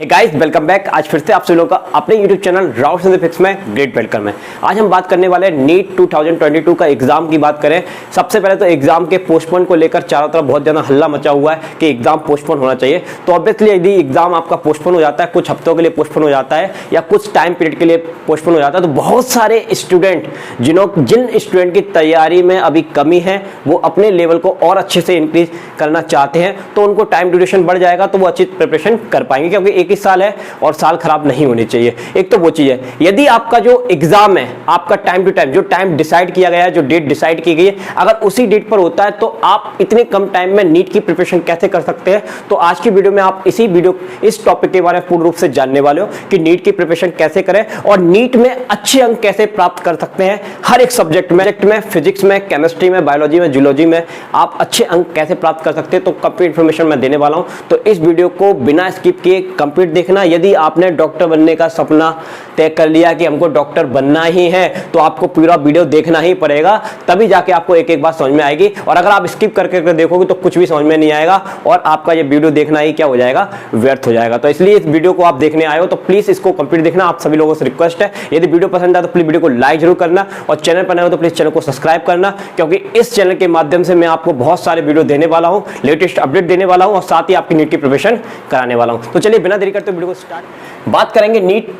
Hey guys welcome back. आज फिर से आप सभी लोगों का अपने यूट्यूब चैनल राउट फिक्स में ग्रेट वेलकम है। आज हम बात करने वाले हैं नीट 2022 का एग्जाम की बात करें। सबसे पहले तो एग्जाम के पोस्टपोन को लेकर चारों तरफ बहुत ज़्यादा हल्ला मचा हुआ है कि एग्जाम पोस्टपोन होना चाहिए। तो ऑब्वियसली यदि एग्जाम आपका पोस्टपोन हो जाता है, कुछ हफ्तों के लिए पोस्टपोन हो जाता है या कुछ टाइम पीरियड के लिए पोस्टपोन हो जाता है, तो बहुत सारे स्टूडेंट जिन स्टूडेंट की तैयारी में अभी कमी है, वो अपने लेवल को और अच्छे से इंक्रीज करना चाहते हैं, तो उनको टाइम ड्यूरेशन बढ़ जाएगा, तो वो अच्छी प्रिपरेशन कर पाएंगे। क्योंकि एक ही साल है और साल खराब नहीं होनी चाहिए। एक तो वो चीज है, यदि आपका जो एग्जाम है आपका टाइम टू टाइम, जो टाइम डिसाइड किया गया है, जो डेट डिसाइड की गई है, अगर उसी डेट पर होता है तो आप इतने कम टाइम में नीट की प्रिपरेशन कैसे कर सकते हैं। तो आज की वीडियो में आप इस टॉपिक के बारे में पूर्ण रूप से जानने वाले हो कि नीट की प्रिपरेशन कैसे करें और नीट में अच्छे अंक कैसे प्राप्त कर सकते हैं। हर एक सब्जेक्ट में फिजिक्स में, केमिस्ट्री में, बायोलॉजी में, जूलॉजी में आप अच्छे अंक कैसे प्राप्त कर सकते हैं, तो कंप्लीट इंफॉर्मेशन मैं देने वाला हूं। तो इस वीडियो को बिना स्किप किए कंप्लीट देखना। यदि आपने डॉक्टर बनने का सपना तय कर लिया कि हमको डॉक्टर बनना ही है, तो आपको पूरा वीडियो देखना ही पड़ेगा, तभी जाके आपको एक एक बात समझ में आएगी। और अगर आप स्किप करके देखोगे तो कुछ भी समझ में नहीं आएगा और आपका ये वीडियो देखना ही क्या हो जाएगा, व्यर्थ हो जाएगा। तो इसलिए इस वीडियो को आप देखने आए हो तो प्लीज इसको कंप्लीट देखना। आप सभी लोगों से रिक्वेस्ट है, यदि वीडियो पसंद आए तो प्लीज वीडियो को लाइक जरूर करना और चैनल पर नए हो तो प्लीज चैनल को सब्सक्राइब करना, क्योंकि इस चैनल के माध्यम से मैं आपको बहुत सारे वीडियो देने वाला हूं, लेटेस्ट अपडेट देने वाला हूं और साथ ही आपकी नीट की प्रिपरेशन कराने वाला हूं। तो चलिए बिना देरी करते वीडियो को स्टार्ट। बात करेंगे नीट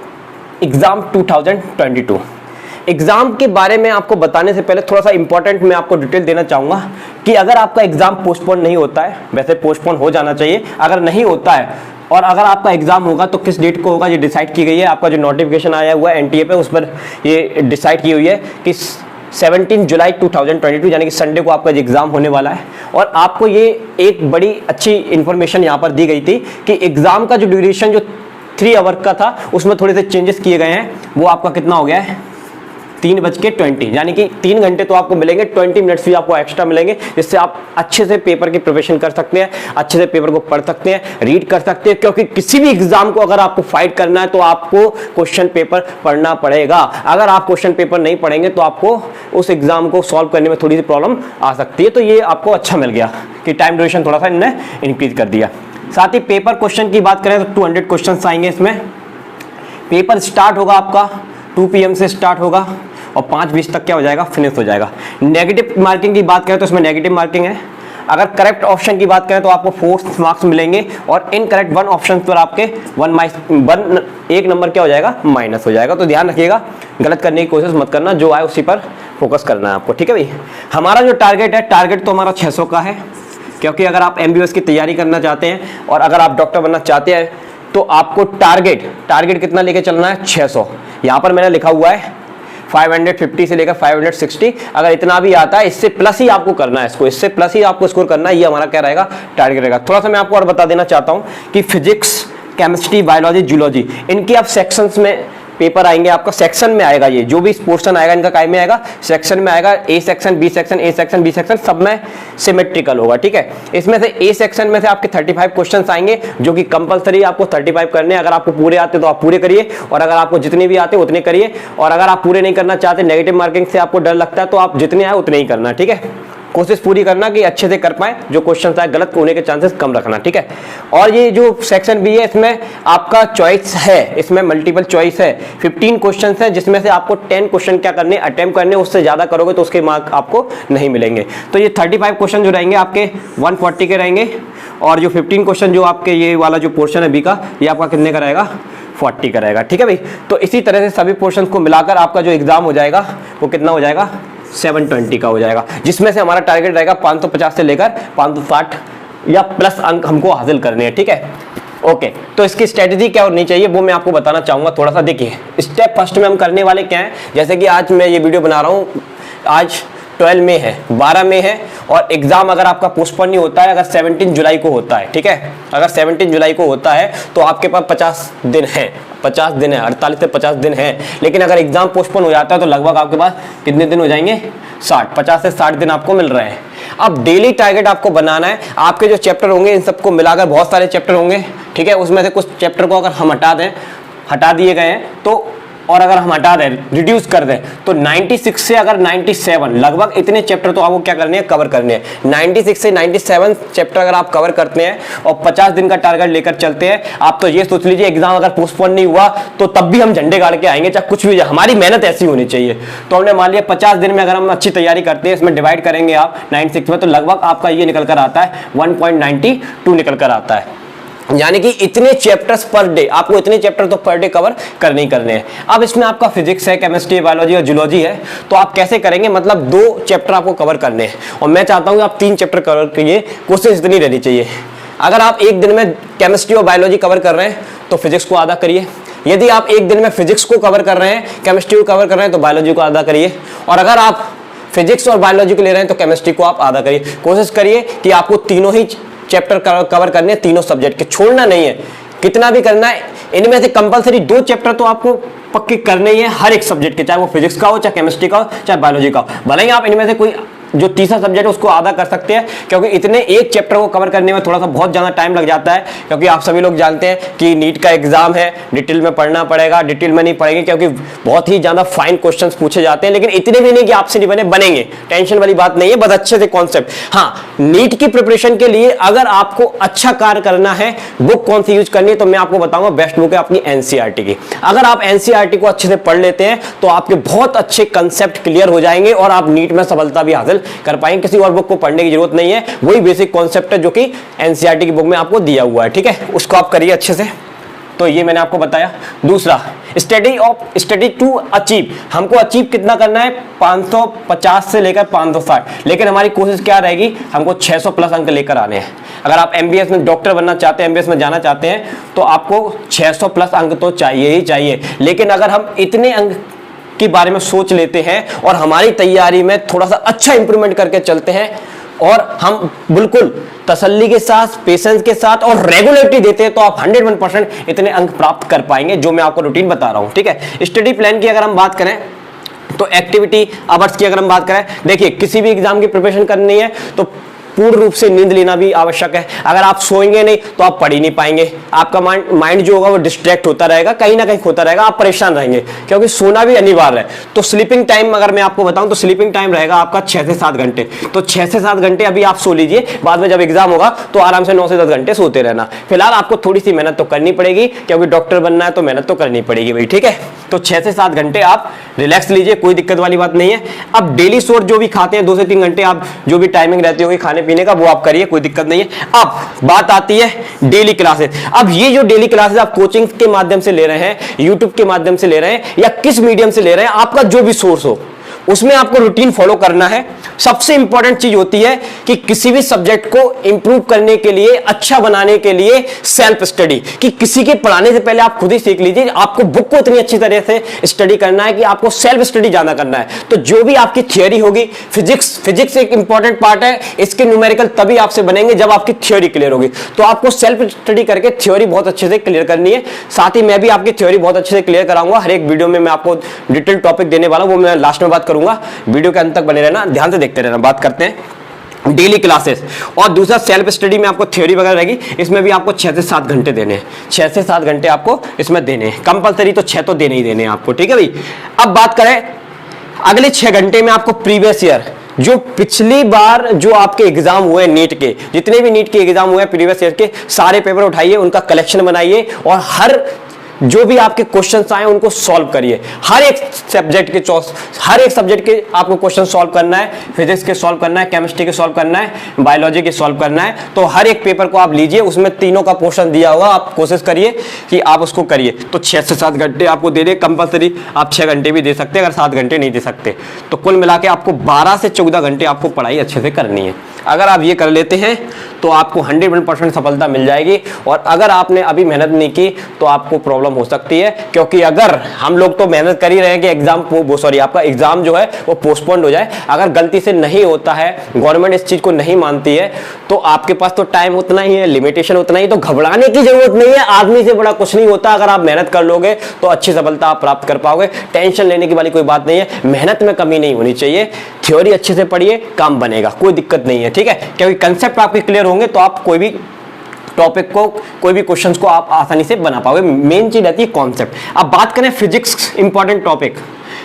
एग्जाम 2022 एग्जाम के बारे में। आपको बताने से पहले थोड़ा सा इंपॉर्टेंट मैं आपको डिटेल देना चाहूंगा कि अगर आपका एग्जाम पोस्टपोन नहीं होता है, वैसे पोस्टपोन हो जाना चाहिए, अगर नहीं होता है और अगर आपका एग्जाम होगा तो किस डेट को होगा ये डिसाइड की गई है। आपका जो नोटिफिकेशन आया हुआ है एनटीए पे, उस पर ये डिसाइड की हुई है कि 17 जुलाई 2022 यानी कि संडे को आपका एग्जाम होने वाला है। और आपको ये एक बड़ी अच्छी इंफॉर्मेशन यहाँ पर दी गई थी कि एग्जाम का जो ड्यूरेशन जो 3 आवर का था, उसमें थोड़े से चेंजेस किए गए हैं। वो आपका कितना हो गया है, 3:20, यानी कि 3 घंटे तो आपको मिलेंगे, 20 मिनट्स भी आपको एक्स्ट्रा मिलेंगे, जिससे आप अच्छे से पेपर की प्रिपरेशन कर सकते हैं, अच्छे से पेपर को पढ़ सकते हैं, रीड कर सकते हैं। क्योंकि किसी भी एग्जाम को अगर आपको फाइट करना है तो आपको क्वेश्चन पेपर पढ़ना पड़ेगा। अगर आप क्वेश्चन पेपर नहीं पढ़ेंगे तो आपको उस एग्जाम को सॉल्व करने में थोड़ी सी प्रॉब्लम आ सकती है। तो ये आपको अच्छा मिल गया कि टाइम ड्यूरेशन थोड़ा सा इन्होंने इंक्रीज कर दिया। साथ ही पेपर क्वेश्चन की बात करें तो 200 क्वेश्चन आएंगे इसमें। पेपर स्टार्ट होगा आपका 2 PM से स्टार्ट होगा और 5:20 तक क्या हो जाएगा, फिनिश हो जाएगा। नेगेटिव मार्किंग की बात करें तो इसमें नेगेटिव मार्किंग है। अगर करेक्ट ऑप्शन की बात करें तो आपको 4 मार्क्स मिलेंगे और इनकरेक्ट 1 ऑप्शन पर आपके 1 नंबर क्या हो जाएगा, माइनस हो जाएगा। तो ध्यान रखिएगा, गलत करने की कोशिश मत करना, जो आए उसी पर फोकस करना है आपको, ठीक है भाई। हमारा जो टारगेट है, टारगेट तो हमारा 600 का है, क्योंकि अगर आप MBBS की तैयारी करना चाहते हैं और अगर आप डॉक्टर बनना चाहते हैं तो आपको टारगेट कितना लेके चलना है, 600। यहाँ पर मैंने लिखा हुआ है 550 से लेकर 560। अगर इतना भी आता है, इससे प्लस ही आपको करना है, इससे प्लस ही आपको स्कोर करना है। ये हमारा क्या रहेगा, टारगेट रहेगा। थोड़ा सा मैं आपको और बता देना चाहता हूँ कि फिजिक्स, केमिस्ट्री, बायोलॉजी, जूलॉजी, इनके आप सेक्शंस में पेपर आएंगे। आपका सेक्शन में आएगा, ये जो भी पोर्शन आएगा इनका काय में आएगा, सेक्शन में आएगा। A section, B section, A section, B section, सब में सिमेट्रिकल होगा, ठीक है। इसमें से ए सेक्शन में से आपके 35 क्वेश्चंस आएंगे, जो कि कंपलसरी आपको 35 करने। अगर आपको पूरे आते तो आप पूरे करिए, और अगर आपको जितने भी आते उतने करिए। और अगर आप पूरे नहीं करना चाहते, नेगेटिव मार्किंग से आपको डर लगता है, तो आप जितने आए उतने ही करना, ठीक है। कोशिश पूरी करना कि अच्छे से कर पाए, जो क्वेश्चन आए गलत होने के चांसेस कम रखना, ठीक है। और ये जो सेक्शन बी है, इसमें आपका चॉइस है, इसमें मल्टीपल चॉइस है। 15 क्वेश्चन है, जिसमें से आपको 10 क्वेश्चन क्या करने, अटेम्प्ट करने। उससे ज्यादा करोगे तो उसके मार्क आपको नहीं मिलेंगे। तो ये 35 क्वेश्चन जो रहेंगे आपके 140 के रहेंगे, और जो 15 क्वेश्चन जो आपके ये वाला जो पोर्शन है बी का, ये आपका कितने का रहेगा, 40 का रहेगा, ठीक है भाई। तो इसी तरह से सभी पोर्शन को मिलाकर आपका जो एग्जाम हो जाएगा वो कितना हो जाएगा, 720 का हो जाएगा, जिसमें से हमारा टारगेट रहेगा 550 से लेकर 560 या प्लस अंक हमको हासिल करने हैं, ठीक है। ओके, तो इसकी स्ट्रेटेजी क्या होनी चाहिए वो मैं आपको बताना चाहूंगा। थोड़ा सा देखिए, स्टेप फर्स्ट में हम करने वाले क्या है। जैसे कि आज मैं ये वीडियो बना रहा हूँ, आज 12 मई है, 12 मई है, और एग्जाम अगर आपका पोस्टपोन नहीं होता है, अगर 17 जुलाई को होता है, ठीक है, अगर 17 जुलाई को होता है तो आपके पास 50 दिन है, 48 से 50 दिन है। लेकिन अगर एग्जाम पोस्टपोन हो जाता है तो लगभग आपके पास कितने दिन हो जाएंगे, 50 से 60 दिन आपको मिल रहे हैं। अब डेली टारगेट आपको बनाना है। आपके जो चैप्टर होंगे इन सबको मिलाकर बहुत सारे चैप्टर होंगे, ठीक है। उसमें से कुछ चैप्टर को अगर हम हटा दिए गए हैं तो और अगर हम हटा दें, रिड्यूस कर दें, तो 96 से अगर 97 लगभग इतने चैप्टर तो आपको क्या करने हैं, कवर करने हैं। 96 से 97 चैप्टर अगर आप कवर करते हैं और 50 दिन का टारगेट लेकर चलते हैं, आप तो ये सोच लीजिए एग्जाम अगर पोस्टपोन नहीं हुआ तो तब भी हम झंडे गाड़ के आएंगे, चाहे कुछ भी, हमारी मेहनत ऐसी होनी चाहिए। तो हमने मान लिया 50 दिन में अगर हम अच्छी तैयारी करते हैं, इसमें डिवाइड करेंगे आप 96 में, तो लगभग आपका ये निकल कर आता है 1.92 निकल कर आता है। यानी कि इतने चैप्टर्स पर डे, आपको इतने चैप्टर तो पर डे कवर करने ही करने हैं। अब इसमें आपका फिजिक्स है, केमिस्ट्री, बायोलॉजी और जूलॉजी है, तो आप कैसे करेंगे, मतलब 2 चैप्टर आपको कवर करने हैं और मैं चाहता हूं आप 3 चैप्टर कवर करिए, कोशिश इतनी रहनी चाहिए। अगर आप एक दिन में केमिस्ट्री और बायोलॉजी कवर कर रहे हैं तो फिजिक्स को आधा करिए, यदि आप एक दिन में फिजिक्स को कवर कर रहे हैं, केमिस्ट्री को कवर कर रहे हैं तो बायोलॉजी को आधा करिए, और अगर आप फिजिक्स और बायोलॉजी को ले रहे हैं तो केमिस्ट्री को आप आधा करिए। कोशिश करिए कि आपको तीनों ही चैप्टर कवर करने हैं, तीनों सब्जेक्ट के, छोड़ना नहीं है, कितना भी करना है। इनमें से कंपलसरी 2 चैप्टर तो आपको पक्के करने ही है हर एक सब्जेक्ट के, चाहे वो फिजिक्स का हो, चाहे केमिस्ट्री का हो, चाहे बायोलॉजी का हो। भले ही आप इनमें से कोई जो तीसरा सब्जेक्ट है उसको आधा कर सकते हैं, क्योंकि इतने एक चैप्टर को कवर करने में थोड़ा सा बहुत ज़्यादा टाइम लग जाता है, क्योंकि आप सभी लोग जानते हैं कि नीट का एग्जाम है, डिटेल में पढ़ना पड़ेगा, डिटेल में नहीं पढ़ेंगे क्योंकि बहुत ही ज़्यादा फाइन क्वेश्चंस पूछे जाते हैं, लेकिन इतने भी नहीं कि आपसे नहीं बनेंगे, टेंशन वाली बात नहीं है, बस अच्छे से कॉन्सेप्ट। हाँ, नीट की प्रिपरेशन के लिए अगर आपको अच्छा कार्य करना है, बुक कौन सी यूज करनी है, तो मैं आपको बताऊंगा बेस्ट बुक है अपनी एनसीईआरटी की। अगर आप एनसीईआरटी को अच्छे से पढ़ लेते हैं तो आपके बहुत अच्छे कंसेप्ट क्लियर हो जाएंगे और आप नीट में सफलता भी हासिल कर पाएंगे। किसी और बुक को पढ़ने की जरूरत नहीं है, वही बेसिक कॉन्सेप्ट है जो कि एनसीईआरटी की बुक में आपको दिया हुआ है, ठीक है, उसको आप करिए अच्छे से। तो ये मैंने आपको बताया। दूसरा, स्टडी टू अचीव, हमको अचीव कितना करना है, 550 से लेकर 560, लेकिन हमारी कोशिश क्या रहेगी, हमको 600 प्लस अंक लेकर आने हैं। अगर आप एमबीएस में डॉक्टर बनना चाहते हैं, एमबीएस में जाना चाहते हैं, तो आपको 600 प्लस अंक तो चाहिए ही चाहिए। लेकिन अगर हम इतने अंक के बारे में सोच लेते हैं और हमारी तैयारी में थोड़ा सा अच्छा इंप्रूवमेंट करके चलते हैं और हम बिल्कुल तसल्ली के साथ, पेशेंस के साथ और रेगुलरिटी देते हैं, तो आप 101% इतने अंक प्राप्त कर पाएंगे, जो मैं आपको रूटीन बता रहा हूं, ठीक है। स्टडी प्लान की अगर हम बात करें तो एक्टिविटी आवर्स की अगर हम बात करें, देखिए किसी भी एग्जाम की प्रिपरेशन करनी है तो पूर्ण रूप से नींद लेना भी आवश्यक है। अगर आप सोएंगे नहीं तो आप पढ़ ही नहीं पाएंगे, आपका माइंड जो होगा वो डिस्ट्रैक्ट होता रहेगा, कहीं ना कहीं खोता रहेगा, आप परेशान रहेंगे, क्योंकि सोना भी अनिवार्य है। तो स्लीपिंग टाइम अगर मैं आपको बताऊं तो स्लीपिंग टाइम रहेगा आपका 6 से 7 घंटे। तो 6 से 7 घंटे अभी आप सो लीजिए, बाद में जब एग्जाम होगा तो आराम से 9 से 10 घंटे सोते रहना। फिलहाल आपको थोड़ी सी मेहनत तो करनी पड़ेगी, क्योंकि डॉक्टर बनना है तो मेहनत तो करनी पड़ेगी भाई, ठीक है। तो 6 से 7 घंटे आप रिलैक्स लीजिए, कोई दिक्कत वाली बात नहीं है। अब डेली सोर्स जो भी खाते हैं 2 से 3 घंटे, आप जो भी टाइमिंग रहती होगी खाने पीने का वो आप करिए, कोई दिक्कत नहीं है। अब बात आती है डेली क्लासेस। अब ये जो डेली क्लासेस आप कोचिंग के माध्यम से ले रहे हैं, यूट्यूब के माध्यम से ले रहे हैं या किस मीडियम से ले रहे हैं, आपका जो भी सोर्स हो उसमें आपको रूटीन फॉलो करना है। सबसे इंपॉर्टेंट चीज होती है कि किसी भी सब्जेक्ट को इंप्रूव करने के लिए, अच्छा बनाने के लिए सेल्फ स्टडी, कि किसी के पढ़ाने से पहले आप खुद ही सीख लीजिए। आपको बुक को इतनी अच्छी तरह से स्टडी करना है कि आपको सेल्फ स्टडी ज्यादा करना है। तो जो भी आपकी थियोरी होगी, फिजिक्स एक इंपॉर्टेंट पार्ट है, इसके न्यूमेरिकल तभी आपसे बनेंगे जब आपकी थियोरी क्लियर होगी। तो आपको सेल्फ स्टडी करके थियोरी बहुत अच्छे से क्लियर करनी है। साथ ही मैं भी आपकी थियोरी बहुत अच्छे से क्लियर कराऊंगा, हर एक वीडियो में मैं आपको डिटेल टॉपिक देने वाला हूं, वो मैं लास्ट में बात करूंगा। वीडियो के अंत तक बने रहना, ध्यान से देखते रहना। बात करते हैं डेली क्लासेस। और दूसरा सेल्फ स्टडी में आपको थ्योरी वगैरह रहेगी, इसमें भी आपको 6 से 7 घंटे देने हैं, 6 से 7 घंटे आपको इसमें देने हैं कंपलसरी, तो 6 तो देने ही देने हैं आपको, ठीक है भाई। अब बात करें अगले 6 घंटे में आपको प्रीवियस ईयर, जो पिछली बार जो आपके एग्जाम हुए नीट के, जितने भी नीट के एग्जाम हुए प्रीवियस ईयर के सारे पेपर उठाइए, उनका कलेक्शन बनाइए और हर जो भी आपके क्वेश्चंस आए उनको सॉल्व करिए। हर एक सब्जेक्ट के आपको क्वेश्चन सॉल्व करना है, फिजिक्स के सॉल्व करना है, केमिस्ट्री के सॉल्व करना है, बायोलॉजी के सॉल्व करना है। तो हर एक पेपर को आप लीजिए, उसमें तीनों का पोर्शन दिया होगा, आप कोशिश करिए कि आप उसको करिए। तो 6 से 7 घंटे आपको दे दे कंपलसरी, आप 6 घंटे भी दे सकते हैं अगर 7 घंटे नहीं दे सकते। तो कुल मिला के आपको 12 से 14 घंटे आपको पढ़ाई अच्छे से करनी है। अगर आप ये कर लेते हैं तो आपको 100% सफलता मिल जाएगी। और अगर आपने अभी मेहनत नहीं की तो आपको प्रॉब्लम हो सकती है, क्योंकि अगर हम लोग तो मेहनत कर ही रहे हैं कि आपका एग्जाम जो है वो पोस्टपोन्ड हो जाए। अगर गलती से नहीं होता है, गवर्नमेंट इस चीज को नहीं मानती है, तो आपके पास तो टाइम उतना ही है, लिमिटेशन उतना ही, तो घबराने की जरूरत नहीं है। आदमी से बड़ा कुछ नहीं होता। अगर आप मेहनत कर लोगे तो अच्छी सफलता आप प्राप्त कर पाओगे। टेंशन लेने की वाली कोई बात नहीं है, मेहनत में कमी नहीं होनी चाहिए। थ्योरी अच्छे से पढ़िए, काम बनेगा, कोई दिक्कत नहीं है, ठीक है। क्योंकि कंसेप्ट आपके क्लियर होंगे तो आप कोई भी टॉपिक को, कोई भी क्वेश्चंस को आप आसानी से बना पाओगे। मेन चीज रहती है कॉन्सेप्ट। अब बात करें फिजिक्स इंपॉर्टेंट टॉपिक,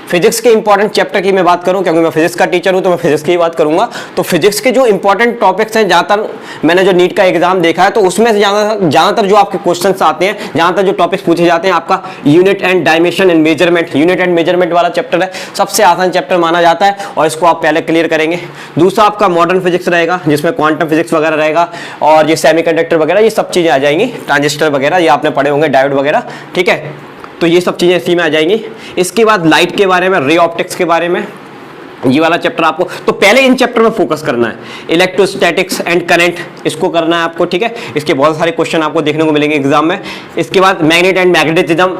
फिजिक्स के इंपॉर्टेंट चैप्टर की मैं बात करूं, क्योंकि मैं फिजिक्स का टीचर हूं तो मैं फिजिक्स की बात करूंगा। तो फिजिक्स के जो इंपॉर्टेंट टॉपिक्स हैं, ज़्यादातर मैंने जो नीट का एग्जाम देखा है तो उसमें से ज़्यादातर जो आपके क्वेश्चंस आते हैं, ज़्यादातर जो टॉपिक्स पूछे जाते हैं, आपका unit and dimension and measurement, unit and measurement वाला चैप्टर है, सबसे आसान चैप्टर माना जाता है और इसको आप पहले क्लियर करेंगे। दूसरा आपका मॉडर्न फिजिक्स रहेगा, जिसमें क्वांटम फिजिक्स वगैरह रहेगा और ये सेमीकंडक्टर वगैरह, ये सब चीज़ें आ जाएंगी, ट्रांजिस्टर वगैरह ये आपने पढ़े होंगे, डायोड वगैरह, ठीक है। तो ये सब चीज़ें इसी में आ जाएंगी। इसके बाद लाइट के बारे में, रे ऑप्टिक्स के बारे में, ये वाला चैप्टर आपको, तो पहले इन चैप्टर में फोकस करना है। इलेक्ट्रोस्टैटिक्स एंड करंट, इसको करना है आपको, ठीक है। इसके बहुत सारे क्वेश्चन आपको देखने को मिलेंगे एग्जाम में। इसके बाद मैग्नेट एंड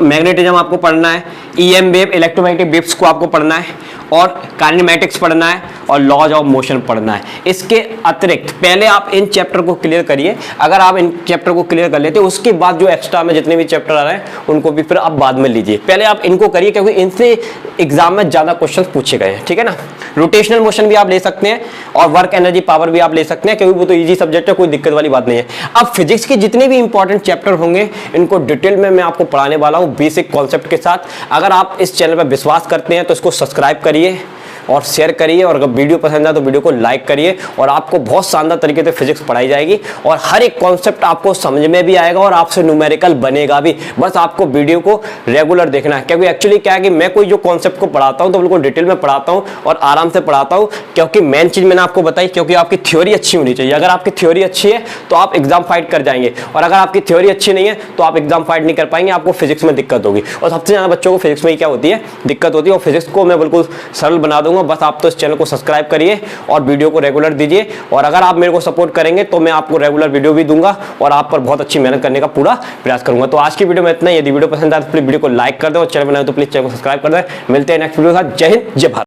मैग्नेटिज्म आपको पढ़ना है। ईएम वेव, इलेक्ट्रोमैग्नेटिक वेव्स को आपको पढ़ना है और काइनेमैटिक्स पढ़ना है और लॉज ऑफ मोशन पढ़ना है। इसके अतिरिक्त पहले आप इन चैप्टर को क्लियर करिए। अगर आप इन चैप्टर को क्लियर कर लेते, उसके बाद जो एक्स्ट्रा में जितने भी चैप्टर आ रहे हैं उनको भी फिर आप बाद में लीजिए। पहले आप इनको करिए, क्योंकि इनसे एग्जाम में ज्यादा क्वेश्चन पूछे गए हैं, ठीक है ना। रोटेशनल मोशन भी आप ले सकते हैं और वर्क एनर्जी पावर भी आप ले सकते हैं, क्योंकि वो तो इजी सब्जेक्ट है, कोई दिक्कत वाली बात नहीं है। अब फिजिक्स के जितने भी इंपॉर्टेंट चैप्टर होंगे इनको डिटेल में मैं आपको पढ़ाने वाला हूं, बेसिक कॉन्सेप्ट के साथ। अगर आप इस चैनल पर विश्वास करते हैं तो इसको सब्सक्राइब करिए और शेयर करिए, और अगर वीडियो पसंद आए तो वीडियो को लाइक करिए। और आपको बहुत शानदार तरीके से फिजिक्स पढ़ाई जाएगी और हर एक कॉन्सेप्ट आपको समझ में भी आएगा और आपसे न्यूमेरिकल बनेगा भी। बस आपको वीडियो को रेगुलर देखना है, क्योंकि एक्चुअली क्या है कि मैं कोई जो कॉन्सेप्ट को पढ़ाता हूँ तो बिल्कुल डिटेल में पढ़ाता हूँ और आराम से पढ़ाता हूँ, क्योंकि मेन चीज मैंने आपको बताई, क्योंकि आपकी थ्योरी अच्छी होनी चाहिए। अगर आपकी थ्योरी अच्छी है तो आप एग्जाम फाइट कर जाएंगे, और अगर आपकी थ्योरी अच्छी नहीं है तो आप एग्जाम फाइट नहीं कर पाएंगे, आपको फिजिक्स में दिक्कत होगी। और सबसे ज्यादा बच्चों को फिजिक्स में क्या होती है, दिक्कत होती है। और फिजिक्स को मैं बिल्कुल सरल बना दूंगा। बस आप तो इस चैनल को सब्सक्राइब करिए और वीडियो को रेगुलर दीजिए, और अगर आप मेरे को सपोर्ट करेंगे तो मैं आपको रेगुलर वीडियो भी दूंगा और आप पर बहुत अच्छी मेहनत करने का पूरा प्रयास करूंगा। तो आज की वीडियो में इतना ही। यदि वीडियो पसंद आए तो प्लीज वीडियो को लाइक कर दें और चैनल बनाए तो प्लीज चैनल को सब्सक्राइब कर दें। मिलते हैं नेक्स्ट वीडियो के साथ। जय हिंद, जय भारत।